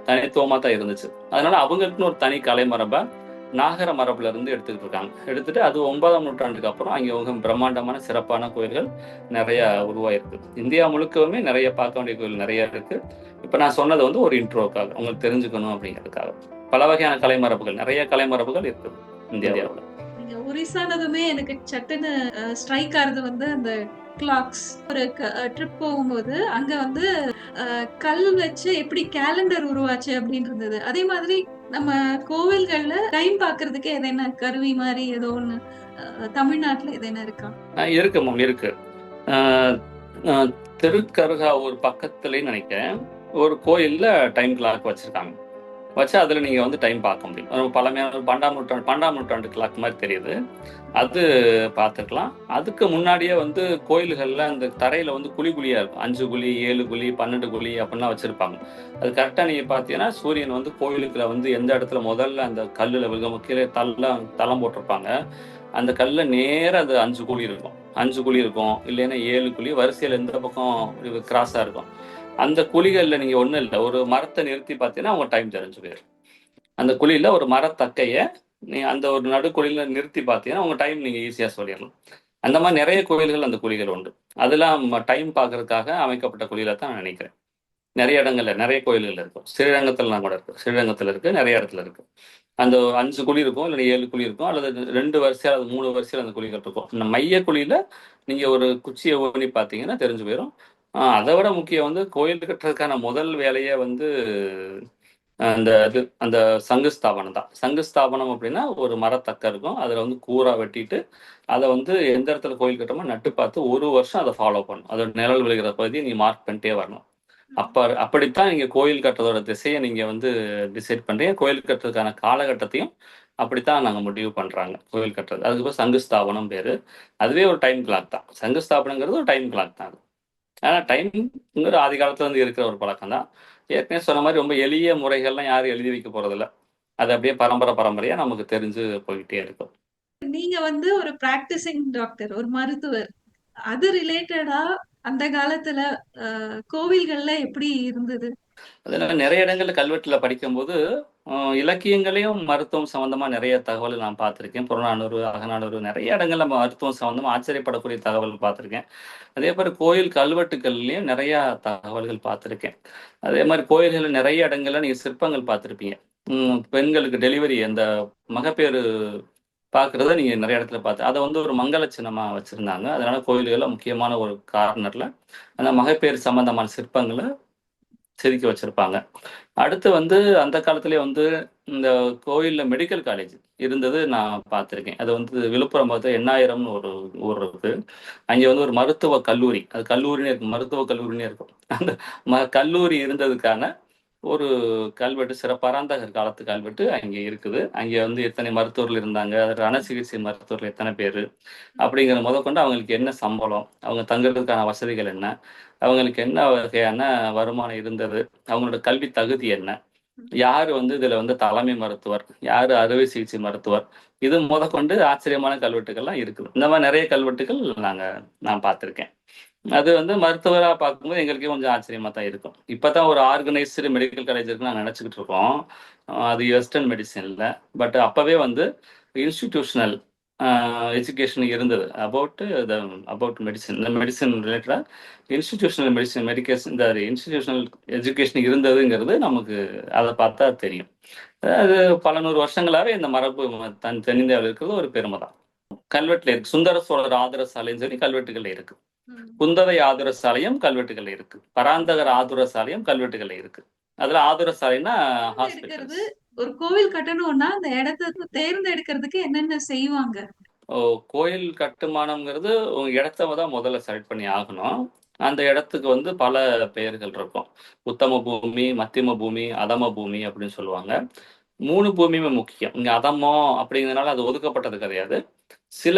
A: தனித்துவமா தான் இருந்துச்சு. அதனால அவங்களுக்குன்னு ஒரு தனி கலைமரபை நாகர மரபுல இருந்து எடுத்துக்கிட்டு இருக்காங்க. எடுத்துட்டு அது 9ஆம் நூற்றாண்டுக்கு அப்புறம் அங்கே பிரம்மாண்டமான சிறப்பான கோயில்கள் நிறைய உருவாயிருக்கு. இந்தியா முழுக்கவுமே நிறைய பார்க்க வேண்டிய கோயில் நிறைய இருக்கு. இப்ப நான் சொன்னது வந்து ஒரு இன்ட்ரோக்காக உங்களுக்கு தெரிஞ்சுக்கணும் அப்படிங்கிறதுக்காக. பல வகையான கலைமரபுகள் நிறைய கலைமரபுகள் இருக்குது இந்தியாவில்.
B: நீங்க ஒரிசானதுமே எனக்கு சட்டுன்னு ஸ்ட்ரைக் ஆறது வந்து அந்த கிளாக்ஸ். ஒரு ட்ரிப் போகும்போது அங்க வந்து கல் வச்சு எப்படி கேலண்டர் உருவாச்சு அப்படின்னு இருந்தது. அதே மாதிரி நம்ம கோவில்கள்ல டைம் பாக்குறதுக்கு எதனா கருவி மாதிரி ஏதோ ஒண்ணு தமிழ்நாட்டுல எதனா இருக்கா?
A: இருக்கு மேம், இருக்கு. திருக்கருகாவூர் பக்கத்துலன்னு நினைக்கிறேன் ஒரு கோயில்ல டைம் கிளாக் வச்சிருக்காங்க. வச்சு அதில் நீங்கள் வந்து டைம் பார்க்க முடியும். ரொம்ப பழமையான 12ஆம் நூற்றாண்டு கிளாக் மாதிரி தெரியுது. அது பார்த்துக்கலாம். அதுக்கு முன்னாடியே வந்து கோயில்களில் அந்த தரையில் வந்து குழி குழியாக இருக்கும். 5 குழி 7 குழி 12 குழி அப்படின்லாம் வச்சுருப்பாங்க. அது கரெக்டாக நீங்கள் பார்த்தீங்கன்னா சூரியன் வந்து கோயிலுக்குள்ள வந்து எந்த இடத்துல முதல்ல அந்த கல்லில் விழுக கீழே தளம் போட்டிருப்பாங்க. அந்த கல்லில் நேராக அது 5 குழி இருக்கும். 5 குழி இருக்கும், இல்லைன்னா 7 குழி வரிசையில் எந்த பக்கம் கிராஸாக இருக்கும். அந்த குழிகளில் நீங்கள் ஒன்றும் இல்லை, ஒரு மரத்தை நிறுத்தி பார்த்தீங்கன்னா அவங்க டைம் தெரிஞ்சு போயிடும். அந்த குழியில் ஒரு மரத்தக்கையை அந்த ஒரு நடுக்குழியில் நிறுத்தி பார்த்தீங்கன்னா உங்கள் டைம் நீங்கள் ஈஸியாக சொல்லிடலாம். அந்த மாதிரி நிறைய கோயில்கள் அந்த குழிகள் உண்டு. அதெல்லாம் டைம் பார்க்கறதுக்காக அமைக்கப்பட்ட குழியில தான் நான் நினைக்கிறேன். நிறைய இடங்கள்ல நிறைய கோயில்கள் இருக்கும். ஸ்ரீரங்கத்துலலாம் கூட இருக்கு. ஸ்ரீரங்கத்தில் இருக்கு, நிறைய இடத்துல இருக்கு. அந்த 5 குழி இருக்கும், இல்லை 7 குழி இருக்கும், அல்லது 2 வரிசையா அல்லது 3 வரிசையில் அந்த குழிகள் இருக்கும். இந்த மைய குழியில நீங்க ஒரு குச்சியை ஊனி பார்த்தீங்கன்னா தெரிஞ்சு போயிடும். அதை விட முக்கியம் வந்து கோயில் கட்டுறதுக்கான முதல் வேலையே வந்து அந்த சங்கு ஸ்தாபனம் தான். சங்கு ஸ்தாபனம் அப்படின்னா ஒரு மரத்தக்க இருக்கும், அதில் வந்து கூரா வெட்டிட்டு அதை வந்து எந்த இடத்துல கோயில் கட்டுறமோ நட்டு பார்த்து ஒரு வருஷம் அதை ஃபாலோ பண்ணணும். அதோட நிழல் விழுகிற பகுதியை நீ மார்க் பண்ணிட்டே வரணும். அப்படித்தான் நீங்க கோயில் கட்டுறதோட திசையை நீங்க வந்து டிசைட் பண்றீங்க. கோயில் கட்டுறதுக்கான காலகட்டத்தையும் அப்படித்தான் நாங்க முடிவு பண்றாங்க கோயில் கட்டுறது. அதுக்கு சங்கு ஸ்தாபனம் பேரு. அதுவே ஒரு டைம் கிளாக் தான். சங்கு ஸ்தாபனங்கிறது ஒரு டைம் கிளாக் தான். ஆனா டைம்ங்கிற ஆதி காலத்துல இருந்து இருக்கிற ஒரு பழக்கம் தான். ஏற்கனவே சொன்ன மாதிரி ரொம்ப எளிய முறைகள்லாம் யாரும் எழுதி வைக்க போறதில்ல. அது அப்படியே பரம்பரையா நமக்கு தெரிஞ்சு போய்கிட்டே இருக்கும்.
B: நீங்க வந்து ஒரு பிராக்டிசிங் டாக்டர், ஒரு மருத்துவர். அது ரிலேட்டடா அந்த காலத்துல கோவில்கள்ல எப்படி இருந்தது?
A: அதனால நிறைய இடங்கள்ல கல்வெட்டுல படிக்கும்போது இலக்கியங்களையும் மருத்துவம் சம்பந்தமா நிறைய தகவல் நான் பார்த்திருக்கேன். புறநானூறு அகநானூறு நிறைய இடங்கள்ல மருத்துவம் சம்பந்தமா ஆச்சரியப்படக்கூடிய தகவல் பார்த்திருக்கேன். அதே மாதிரி கோயில் கல்வெட்டுகள்லயும் நிறைய தகவல்கள் பார்த்திருக்கேன். அதே மாதிரி கோயில்கள் நிறைய இடங்கள்ல நீங்க சிற்பங்கள் பார்த்திருப்பீங்க. பெண்களுக்கு டெலிவரி அந்த மகப்பேறு பார்க்கறத நீங்க நிறைய இடத்துல பார்த்து அதை வந்து ஒரு மங்கள சின்னமா வச்சிருந்தாங்க. அதனால கோயில்கள்ல முக்கியமான ஒரு கார்னர்ல அந்த மகப்பேறு சம்பந்தமான சிற்பங்களை செதுக்கி வச்சிருப்பாங்க. அடுத்து வந்து அந்த காலத்திலேயே வந்து இந்த கோயில்ல மெடிக்கல் காலேஜ் இருந்தது நான் பார்த்துருக்கேன். அது வந்து விழுப்புரம் பக்கத்துல எண்ணாயிரம்னு ஒரு ஊர் இருக்கு. அங்கே வந்து ஒரு மருத்துவ கல்லூரி, அது கல்லூரினே இருக்கும், மருத்துவக் கல்லூரினே இருக்கும். அந்த கல்லூரி இருந்ததுக்கான ஒரு கல்வெட்டு, பராந்தகர் காலத்து கல்வெட்டு அங்கே இருக்குது. அங்கே வந்து எத்தனை மருத்துவர்கள் இருந்தாங்க, ரண சிகிச்சை மருத்துவர்கள் எத்தனை பேரு, அப்படிங்கிற முதற்கொண்டு அவங்களுக்கு என்ன சம்பளம், அவங்க தங்குறதுக்கான வசதிகள் என்ன, அவங்களுக்கு என்ன வகையான வருமானம் இருந்தது, அவங்களோட கல்வி தகுதி என்ன, யாரு வந்து இதுல வந்து தலைமை மருத்துவர், யாரு அறுவை சிகிச்சை மருத்துவர், இது முதற்கொண்டு ஆச்சரியமான கல்வெட்டுகள்லாம் இருக்குது. இந்த மாதிரி நிறைய கல்வெட்டுகள் நான் பார்த்திருக்கேன். அது வந்து மருத்துவரா பார்க்கும்போது எங்களுக்கே கொஞ்சம் ஆச்சரியமா தான் இருக்கும். இப்பதான் ஒரு ஆர்கனைஸ்டு மெடிக்கல் காலேஜ் இருக்குன்னு நாங்க நினைச்சுக்கிட்டு இருக்கோம். அது வெஸ்டர்ன் மெடிசின்ல. பட் அப்பவே வந்து இன்ஸ்டிடியூஷனல் எஜுகேஷன் இருந்தது. About medicine. இந்த மெடிசின் ரிலேட்டடா இன்ஸ்டிடியூஷனல் மெடிசின் மெடிகேஷன் இந்த இன்ஸ்டிடியூஷனல் எஜுகேஷன் இருந்ததுங்கிறது நமக்கு அதை பார்த்தா தெரியும். அது பல நூறு வருஷங்களாவே இந்த மரபு தென்னிந்தியாவில் இருக்கிறது ஒரு பெருமை தான். கல்வெட்டுல இருக்கு. சுந்தர சோழர் ஆதர சாலைன்னு சொல்லி கல்வெட்டுகள்ல இருக்கு. குந்தவை ஆதுர சாலையும் கல்வெட்டுகள் இருக்கு. பராந்தகர் ஆதுர சாலையும் கல்வெட்டுகள் இருக்கு. அதுல ஆதுர சாலைன்னா ஹாஸ்பிட்டல்ஸ்.
B: ஒரு கோவில் கட்டணும்னா அந்த இடத்தை தேர்ந்தெடுக்கிறதுக்கு என்னென்ன செய்வாங்க?
A: கோயில் கட்டுமானம்ங்கிறது உங்க இடத்த தான் முதல்ல செலக்ட் பண்ணி ஆகணும். அந்த இடத்துக்கு வந்து பல பெயர்கள் இருக்கும். உத்தம பூமி, மத்தியம பூமி, அதம பூமி அப்படின்னு சொல்லுவாங்க. 3 பூமியுமே முக்கியம். இங்க அதமம் அப்படிங்கிறதுனால அது ஒதுக்கப்பட்டது கிடையாது. சில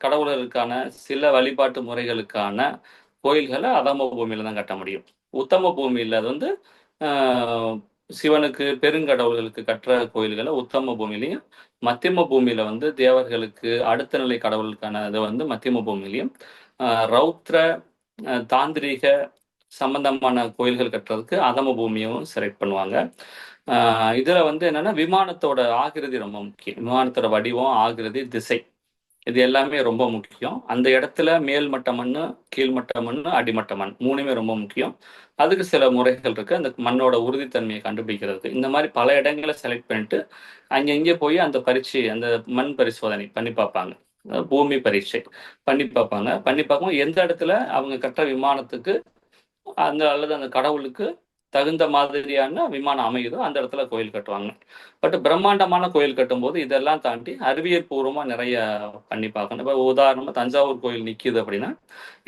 A: கடவுளர்களுக்கான, சில வழிபாட்டு முறைகளுக்கான கோயில்கள அதம பூமியில தான் கட்ட முடியும். உத்தம பூமியில அது வந்து அ சிவனுக்கு, பெருங்கடவுள்களுக்கு கட்டுற கோயில்கள உத்தம பூமியிலயும், மத்தியம பூமியில வந்து தேவர்களுக்கு, அடுத்த நிலை கடவுளுக்கான இத வந்து மத்தியம பூமியிலயும், அ ரௌத்ர, தாந்திரீக சம்பந்தமான கோயில்கள் கட்டுறதுக்கு அதம பூமியும் செலக்ட் பண்ணுவாங்க. இதுல வந்து என்னன்னா, விமானத்தோட ஆகிருதி ரொம்ப முக்கியம். விமானத்தோட வடிவம், ஆகிருதி, திசை இது எல்லாமே ரொம்ப முக்கியம். அந்த இடத்துல மேல்மட்ட மண்ணு, கீழ்மட்ட மண்ணு, அடிமட்ட மண் 3மே ரொம்ப முக்கியம். அதுக்கு சில முறைகள் இருக்கு. அந்த மண்ணோட உறுதித்தன்மையை கண்டுபிடிக்கிறதுக்கு. இந்த மாதிரி பல இடங்கள செலக்ட் பண்ணிட்டு, அங்கங்கே போய் அந்த பரீட்சை, அந்த மண் பரிசோதனை பண்ணி பார்ப்பாங்க. பூமி பரீட்சை பண்ணி பார்ப்பாங்க. பண்ணி பார்க்கும்போது எந்த இடத்துல அவங்க கட்டுற விமானத்துக்கு அல்லது அந்த கடவுளுக்கு தகுந்த மாதிரியான விமானம் அமையுதோ அந்த இடத்துல கோயில் கட்டுவாங்க. பட் பிரம்மாண்டமான கோயில் கட்டும்போது இதெல்லாம் தாண்டி அறிவியல் பூர்வமா நிறைய பண்ணி பார்க்கணும். இப்போ உதாரணமா தஞ்சாவூர் கோயில் நிக்குது அப்படின்னா,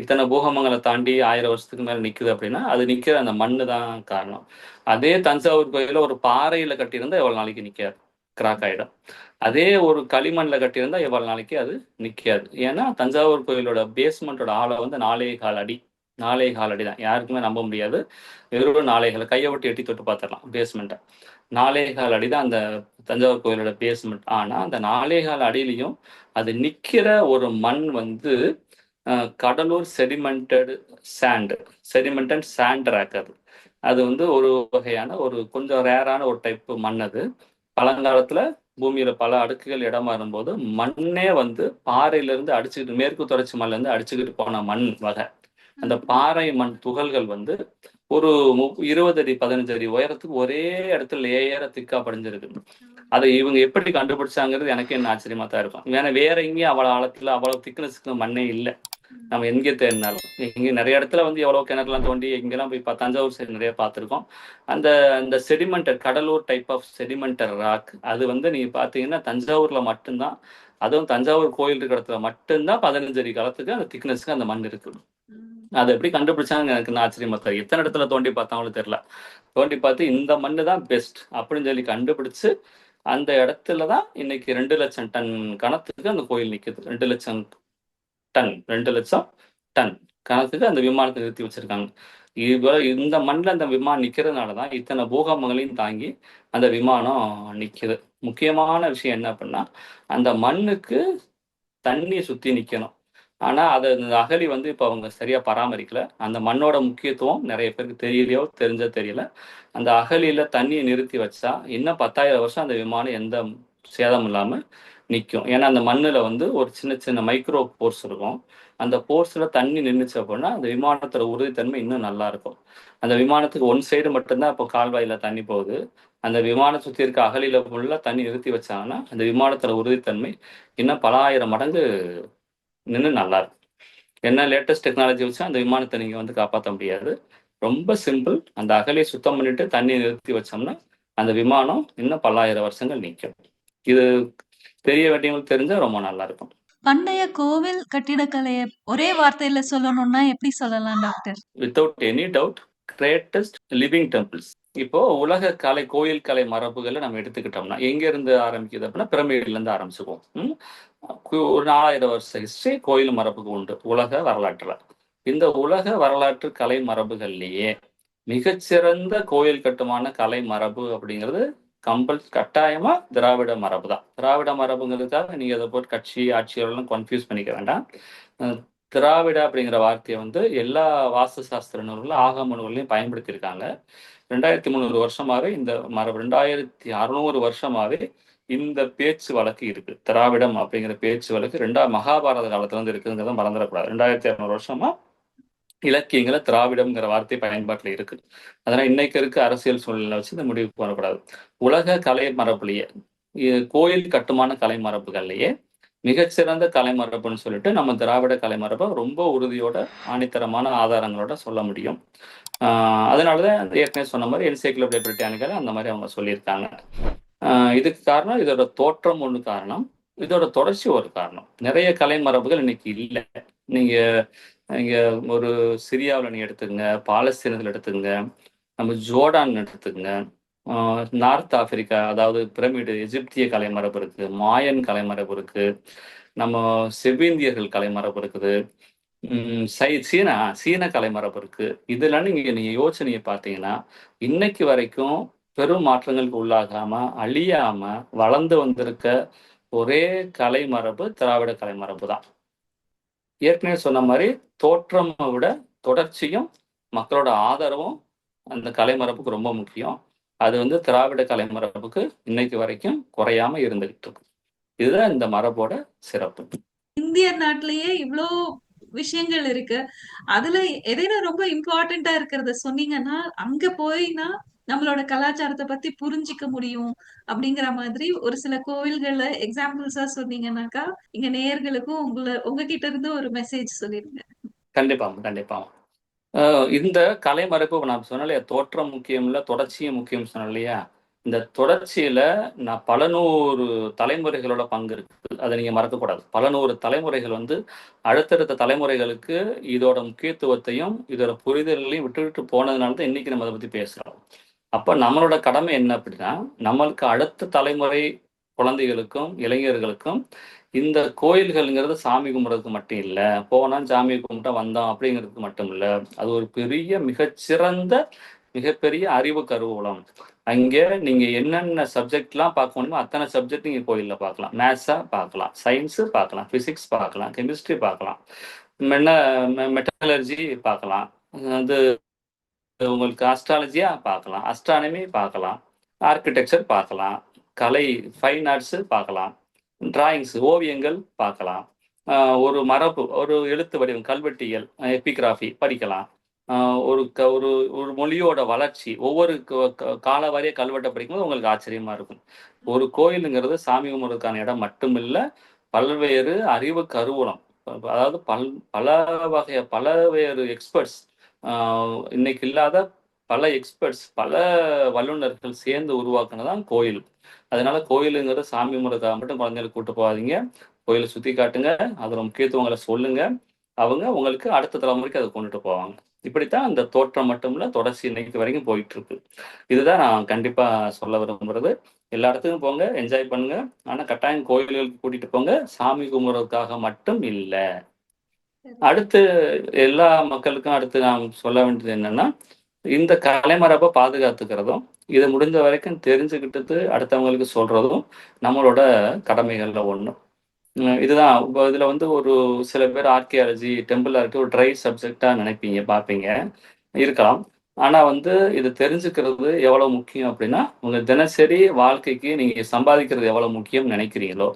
A: இத்தனை பூகம்பங்களை தாண்டி 1000 வருஷத்துக்கு மேல நிக்குது அப்படின்னா, அது நிக்கிற அந்த மண்ணு தான் காரணம். அதே தஞ்சாவூர் கோயில ஒரு பாறையில கட்டியிருந்தா எவ்வளவு நாளைக்கு நிக்காது, கிராக் ஆயிடும். அதே ஒரு களிமண்ல கட்டியிருந்தா எவ்வளவு நாளைக்கு அது நிக்காது. ஏன்னா தஞ்சாவூர் கோயிலோட பேஸ்மெண்டோட ஆழம் வந்து 4.25 அடி. 4.25 அடி தான். யாருக்குமே நம்ப முடியாது. வெறும் 4.25 கையை விட்டு எட்டி தொட்டு பார்த்துடலாம் பேஸ்மெண்ட்டை. 4.25 அடி தான் அந்த தஞ்சாவூர் கோயிலோட பேஸ்மெண்ட். ஆனா அந்த 4.25 அடியிலையும் அது நிக்கிற ஒரு மண் வந்து கடலூர் செடிமெண்டட் சாண்ட் ராக். அது வந்து ஒரு வகையான ஒரு கொஞ்சம் ரேரான ஒரு டைப் மண். அது பழங்காலத்துல பூமியில பல அடுக்குகள் இடமா இருக்கும்போது மண்ணே வந்து பாறையில இருந்து அடிச்சுக்கிட்டு, மேற்கு தொடர்ச்சி மலையில இருந்து அடிச்சுக்கிட்டு போன மண் வகை. அந்த பாறை மண் துகள்கள் வந்து ஒரு 20 அடி 15 அடி உயரத்துக்கு ஒரே இடத்துல லேயரா திக்கா படிஞ்சிருக்கு. அதை இவங்க எப்படி கண்டுபிடிச்சாங்கிறது எனக்கு என்ன ஆச்சரியமா தான் இருக்கும். ஏன்னா வேற எங்கேயும் அவ்வளவு ஆழத்துல அவ்வளவு திக்னஸ்க்கு மண்ணே இல்லை. நம்ம எங்கே தேடினாலும் இங்க நிறைய இடத்துல வந்து எவ்வளவு கிணறுலாம் தோண்டி இங்கெல்லாம் போய் தஞ்சாவூர் சைடு நிறைய பார்த்துருக்கோம். அந்த அந்த செடிமெண்டர் கடலூர் டைப் ஆஃப் செடிமெண்டர் ராக் அது வந்து நீங்க பாத்தீங்கன்னா தஞ்சாவூர்ல மட்டும்தான், அதுவும் தஞ்சாவூர் கோயில் இருக்கிற இடத்துல மட்டும்தான் 15 அடி காலத்துக்கு அந்த திக்னஸ்க்கு அந்த மண் இருக்கு. அதை எப்படி கண்டுபிடிச்சாங்க எனக்கு ஆச்சரியமா தெரியும். எத்தனை இடத்துல தோண்டி பார்த்தாலும் தெரியல. தோண்டி பார்த்து இந்த மண்ணு தான் பெஸ்ட் அப்படின்னு சொல்லி கண்டுபிடிச்சு அந்த இடத்துலதான் இன்னைக்கு 2 லட்சம் டன் கணத்துக்கு அந்த கோயில் நிக்குது. 2 லட்சம் டன் கணத்துக்கு அந்த விமானத்தை நிறுத்தி வச்சிருக்காங்க. இந்த மண்ணில் அந்த விமானம் நிக்கிறதுனாலதான் இத்தனை பூகம்பங்களையும் தாங்கி அந்த விமானம் நிக்குது. முக்கியமான விஷயம் என்ன அப்படின்னா, அந்த மண்ணுக்கு தண்ணி சுத்தி நிக்கணும். ஆனா அது அந்த அகழி வந்து இப்ப அவங்க சரியா பராமரிக்கல. அந்த மண்ணோட முக்கியத்துவம் நிறைய பேருக்கு தெரியலையோ தெரிஞ்சோ தெரியல. அந்த அகழியில தண்ணியை நிறுத்தி வச்சா இன்னும் 10,000 வருஷம் அந்த விமானம் எந்த சேதம் இல்லாம நிற்கும். ஏன்னா அந்த மண்ணுல வந்து ஒரு சின்ன சின்ன மைக்ரோ போர்ஸ் இருக்கும். அந்த போர்ஸ்ல தண்ணி நின்றுச்சு அப்படின்னா அந்த விமானத்தோட உறுதித்தன்மை இன்னும் நல்லா இருக்கும். அந்த விமானத்துக்கு ஒன் சைடு மட்டும்தான் இப்போ கால்வாயில தண்ணி போகுது. அந்த விமானம் சுத்தி இருக்க அகழியில ஃபுல்லா தண்ணி நிறுத்தி வச்சாங்கன்னா அந்த விமானத்தோட உறுதித்தன்மை இன்னும் பல ஆயிரம் மடங்கு நின்று நல்லா இருக்கும். என்ன லேட்டஸ்ட் டெக்னாலஜி வச்சு அந்த விமானத்தை நீங்க வந்து காப்பாற்ற முடியாது. ரொம்ப சிம்பிள். அந்த அகழியை சுத்தம் பண்ணிட்டு தண்ணி நிறுத்தி வச்சோம்னா அந்த விமானம் இன்னும் பல்லாயிரம் வருஷங்கள் நிற்கும். இது தெரிய வேண்டியவங்களுக்கு தெரிஞ்சா ரொம்ப நல்லா இருக்கும்.
B: பண்டைய கோவில் கட்டிடக்கலைய ஒரே வார்த்தையில சொல்லணும்னா எப்படி சொல்லலாம் doctor?
A: Without any doubt greatest living temples. இப்போ உலக கலை கோயில் கலை மரபுகளை நம்ம எடுத்துக்கிட்டோம்னா எங்க இருந்து ஆரம்பிக்குது அப்படின்னா பிரமிட்ல இருந்து ஆரம்பிச்சுக்குவோம். ஒரு 4000 வருஷ ஹிஸ்டரி கோயில் மரபுக்கு உண்டு உலக வரலாற்றுல. இந்த உலக வரலாற்று கலை மரபுகள்லயே மிகச்சிறந்த கோயில் கட்டுமான கலை மரபு அப்படிங்கிறது கட்டாயமா திராவிட மரபு தான். திராவிட மரபுங்கிறதுக்காக நீங்க அதை போட்டு கட்சி ஆட்சியோடலாம் கன்ஃபியூஸ் பண்ணிக்க வேண்டாம். திராவிட அப்படிங்கிற வார்த்தையை வந்து எல்லா வாஸ்து சாஸ்திர நூல்களும் ஆகம நூல்களையும் பயன்படுத்தியிருக்காங்க. 2300 வருஷமாவே இந்த மரபு 2600 வருஷமாவே இந்த பேச்சு வழக்கு இருக்கு. திராவிடம் அப்படிங்கிற பேச்சு வழக்கு மகாபாரத காலத்துல இருந்து இருக்குங்கிறத மறந்துடக்கூடாது. 2600 வருஷமா இலக்கியங்களை திராவிடம்ங்கிற வார்த்தை பயன்பாட்டில் இருக்கு. அதனால இன்னைக்கு இருக்க அரசியல் சூழ்நிலை வச்சு இந்த முடிவுக்கு வரக்கூடாது. உலக கலை மரபுலயே கோயில் கட்டுமான கலை மரபுகள்லயே மிகச்சிறந்த கலை மரபுன்னு சொல்லிட்டு நம்ம திராவிட கலை மரபை ரொம்ப உறுதியோட ஆணித்தரமான ஆதாரங்களோட சொல்ல முடியும். அதனாலதான் ஏற்கனவே சொன்ன மாதிரி என்சைக்ளோபீடியா பிரிட்டானிக்கால அந்த மாதிரி அவங்க சொல்லியிருக்காங்க. இதுக்கு காரணம் இதோட தோற்றம் ஒண்ணு காரணம், இதோட தொடர்ச்சி ஒரு காரணம். நிறைய கலை மரபுகள் இன்னைக்கு இல்லை. நீங்க இங்க ஒரு சிரியாவில் நீ எடுத்துக்கங்க, பாலஸ்தீனத்தில் எடுத்துக்கங்க, நம்ம ஜோர்டான் எடுத்துக்கங்க, நார்த் ஆப்பிரிக்கா, அதாவது பிரமிடு எகிப்திய கலை மரபு இருக்கு, மாயன் கலை மரபு இருக்கு, நம்ம செவ்விந்தியர்கள் கலை மரபு இருக்குது, சீன கலை மரபு இருக்கு. இதெல்லாம் நீங்க யோசனையை பார்த்தீங்கன்னா இன்னைக்கு வரைக்கும் பெரும் மாற்றங்களுக்கு உள்ளாகாம அழியாம வளர்ந்து வந்திருக்க ஒரே கலை மரபு திராவிட கலை மரபு தான். ஏற்கனவே சொன்ன மாதிரி தோற்றமை விட தொடர்ச்சியும் மக்களோட ஆதரவும் அந்த கலை மரபுக்கு ரொம்ப முக்கியம். அது வந்து திராவிட கலை மரபுக்கு இன்னைக்கு வரைக்கும் குறையாம இருந்துகிட்டு இருக்கு. இதுதான் இந்த மரபோட சிறப்பு.
B: இந்திய நாட்டிலேயே இவ்வளோ விஷயங்கள் இருக்கு. அதுல எதைனா ரொம்ப இம்பார்ட்டண்டா இருக்கிறத சொன்னீங்கன்னா அங்க போயினா நம்மளோட கலாச்சாரத்தை பத்தி புரிஞ்சிக்க முடியும் அப்படிங்கிற மாதிரி ஒரு சில கோவில்கள்ல எக்ஸாம்பிள்ஸா சொன்னீங்கன்னாக்கா இங்க நேயர்களுக்கும் உங்ககிட்ட இருந்து ஒரு மெசேஜ் சொல்லிருங்க.
A: கண்டிப்பா. இந்த கலை மரபு நான் சொன்னேன், தோற்றம் முக்கியம் இல்ல, தொடர்ச்சியும் முக்கியம் சொன்னேன் இல்லையா? இந்த தொடர்ச்சியில நான் பல 100 தலைமுறைகளோட பங்கு இருக்கு. அதை நீங்க மறக்கக்கூடாது. பல 100 தலைமுறைகள் வந்து அடுத்தடுத்த தலைமுறைகளுக்கு இதோட முக்கியத்துவத்தையும் இதோட புரிதல்களையும் விட்டுவிட்டு போனதுனால தான் இன்னைக்கு நம்ம அதை பத்தி பேசுறோம். அப்ப நம்மளோட கடமை என்ன அப்படின்னா, நம்மளுக்கு அடுத்த தலைமுறை குழந்தைகளுக்கும் இளைஞர்களுக்கும் இந்த கோயில்கள்ங்கிறது சாமி கும்பிட்றதுக்கு மட்டும் இல்ல, போனா சாமி கும்பிட்டா வந்தோம் அப்படிங்கிறதுக்கு மட்டும் இல்ல, அது ஒரு பெரிய மிகப்பெரிய அறிவு கருவூலம். அங்க நீங்க என்னென்ன சப்ஜெக்ட்லாம் பார்க்க முடியுமோ அத்தனை சப்ஜெக்ட் நீங்க கோயில்ல பார்க்கலாம். மேத்ஸா பார்க்கலாம், சயின்ஸு பார்க்கலாம், பிசிக்ஸ் பார்க்கலாம், கெமிஸ்ட்ரி பார்க்கலாம், மெட்டலர்ஜி பார்க்கலாம், வந்து உங்களுக்கு அஸ்ட்ராலஜியா பார்க்கலாம், அஸ்ட்ரானமி பார்க்கலாம், ஆர்கிடெக்சர் பார்க்கலாம், கலை ஃபைன் ஆர்ட்ஸு பார்க்கலாம், டிராயிங்ஸ் ஓவியங்கள் பார்க்கலாம், ஒரு மரபு ஒரு எழுத்து வடிவம் கல்வெட்டியல் எபிகிராஃபி படிக்கலாம், ஒரு ஒரு ஒரு மொழியோட வளர்ச்சி ஒவ்வொரு கால வாரிய கல்வெட்டை படிக்கும்போது உங்களுக்கு ஆச்சரியமா இருக்கும். ஒரு கோயிலுங்கிறது சாமி கும்பிட்றதுக்கான இடம் மட்டுமில்ல, பல்வேறு அறிவு கருவூலம். அதாவது பலவேறு எக்ஸ்பர்ட்ஸ், இன்னைக்கு இல்லாத பல எக்ஸ்பர்ட்ஸ், பல வல்லுநர்கள் சேர்ந்து உருவாக்குனதான் கோயில். அதனால கோயிலுங்கிறது சாமி கும்பிட்றதுக்காக மட்டும் குழந்தைகளுக்கு கூட்டு போகாதீங்க. கோயிலை சுத்தி காட்டுங்க, அதோட முக்கியத்துவங்களை சொல்லுங்க. அவங்க உங்களுக்கு அடுத்த தலைமுறைக்கு அதை கொண்டுட்டு போவாங்க. இப்படித்தான் அந்த தோற்றம் மட்டும் இல்ல, தொடர்ச்சி இன்னைக்கு வரைக்கும் போயிட்டு இருக்கு. இதுதான் நான் கண்டிப்பா சொல்ல விரும்புறது. எல்லா இடத்துக்கும் போங்க, என்ஜாய் பண்ணுங்க. ஆனா கட்டாயம் கோயில்களுக்கு கூட்டிட்டு போங்க, சாமி கும்பிட்றதுக்காக மட்டும் இல்ல. அடுத்து எல்லா மக்களுக்கும் அடுத்து நான் சொல்ல வேண்டியது என்னன்னா, இந்த கலைமரபை பாதுகாத்துக்கிறதும் இதை முடிஞ்ச வரைக்கும் தெரிஞ்சுக்கிட்டு அடுத்தவங்களுக்கு சொல்றதும் நம்மளோட கடமைகள்ல ஒண்ணு. இதுதான் இதுல வந்து ஒரு சில பேர் ஆர்கியாலஜி டெம்பிள் ஆர்கி ஒரு ட்ரை சப்ஜெக்டா நினைப்பீங்க, பார்ப்பீங்க, இருக்கலாம். ஆனா வந்து இது தெரிஞ்சுக்கிறது எவ்வளவு முக்கியம் அப்படின்னா, உங்க தினசரி வாழ்க்கைக்கு நீங்க சம்பாதிக்கிறது எவ்வளவு முக்கியம் நினைக்கிறீங்களோ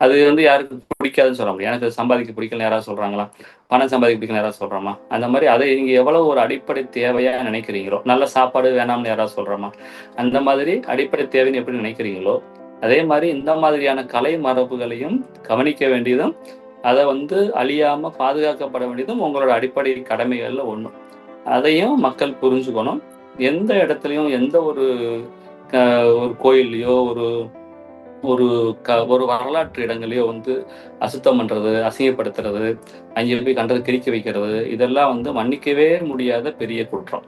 A: அது வந்து யாருக்கு பிடிக்காதுன்னு சொல்ல முடியும். எனக்கு சம்பாதிக்க பிடிக்கல யாராவது சொல்றாங்களா? பணம் சம்பாதிக்க பிடிக்கல யாராவது சொல்றோமா? அந்த மாதிரி அதை நீங்க எவ்வளவு ஒரு அடிப்படை தேவையா நினைக்கிறீங்களோ, நல்ல சாப்பாடு வேணாம்னு யாராவது சொல்றோமா? அந்த மாதிரி அடிப்படை தேவைன்னு எப்படி நினைக்கிறீங்களோ அதே மாதிரி இந்த மாதிரியான கலை மரபுகளையும் கவனிக்க வேண்டியதும் அதை வந்து அழியாம பாதுகாக்கப்பட வேண்டியதும் உங்களோட அடிப்படை கடமைகள்ல ஒண்ணும். அதையும் மக்கள் புரிஞ்சுக்கணும். எந்த இடத்துலயும் எந்த ஒரு ஒரு கோயில்லையோ ஒரு ஒரு ஒரு வரலாற்று இடங்களையோ வந்து அசுத்தம் பண்றது, அசிங்கப்படுத்துறது, அங்கே போய் கண்டத கிறுக்கி வைக்கிறது, இதெல்லாம் வந்து மன்னிக்கவே முடியாத பெரிய குற்றம்.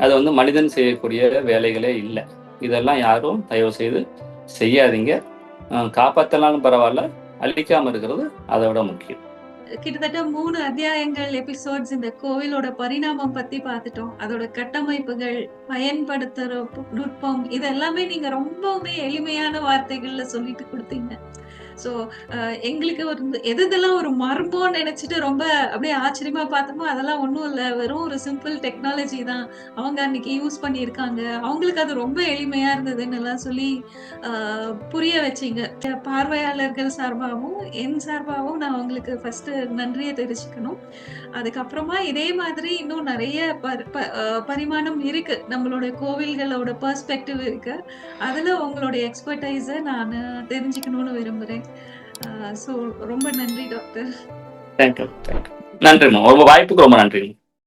A: அது வந்து மனிதன் செய்யக்கூடிய வேலைகளே இல்ல. இதெல்லாம் யாரும் தயவு செய்து செய்யாதீங்க. காப்பாத்தனாலும் பரவால்ல, அழிக்காம இருக்கிறது அதை விட முக்கியம்.
B: கிட்டத்தட்ட 3 அத்தியாயங்கள் எபிசோட்ஸ் இந்த கோவிலோட பரிணாமம் பத்தி பார்த்துட்டோம். அதோட கட்டமைப்புகள், பயன்படுத்துற நுட்பம் இது எல்லாமே நீங்க ரொம்பவுமே எளிமையான வார்த்தைகள்ல சொல்லிட்டு குடுத்தீங்க. ஸோ எங்களுக்கு ஒரு எதெல்லாம் ஒரு மர்மம்னு நினைச்சுட்டு ரொம்ப அப்படியே ஆச்சரியமா பார்த்தோமோ, அதெல்லாம் ஒண்ணும் இல்ல. வெறும் ஒரு சிம்பிள் டெக்னாலஜி தான். அவங்க அன்னைக்கு யூஸ் பண்ணியிருக்காங்க. அவங்களுக்கு அது ரொம்ப எளிமையா இருந்ததுன்னு எல்லாம் சொல்லி அ புரிய வச்சீங்க. பார்வையாளர்கள் சார்பாவும், என் சார்பாவும் நான் உங்களுக்கு ஃபர்ஸ்ட்டு நன்றிய தெரிவிச்சுக்கணும். அதுக்கப்புறமா இதே மாதிரி இன்னும் நெறைய பர் ப அ பரிமாணம் இருக்கு. நம்மளோட கோவில்களோட பெர்ஸ்பெக்டிவ் இருக்கு. அதுல உங்களுடைய எக்ஸ்பர்டைஸ நானு தெரிஞ்சுக்கணும்னு விரும்புறேன். ஸோ ரொம்ப நன்றி டாக்டர்.
A: தேங்க்யூ. நன்றிம்மா. உங்க வாய்ப்புக்கு ரொம்ப நன்றிங்க.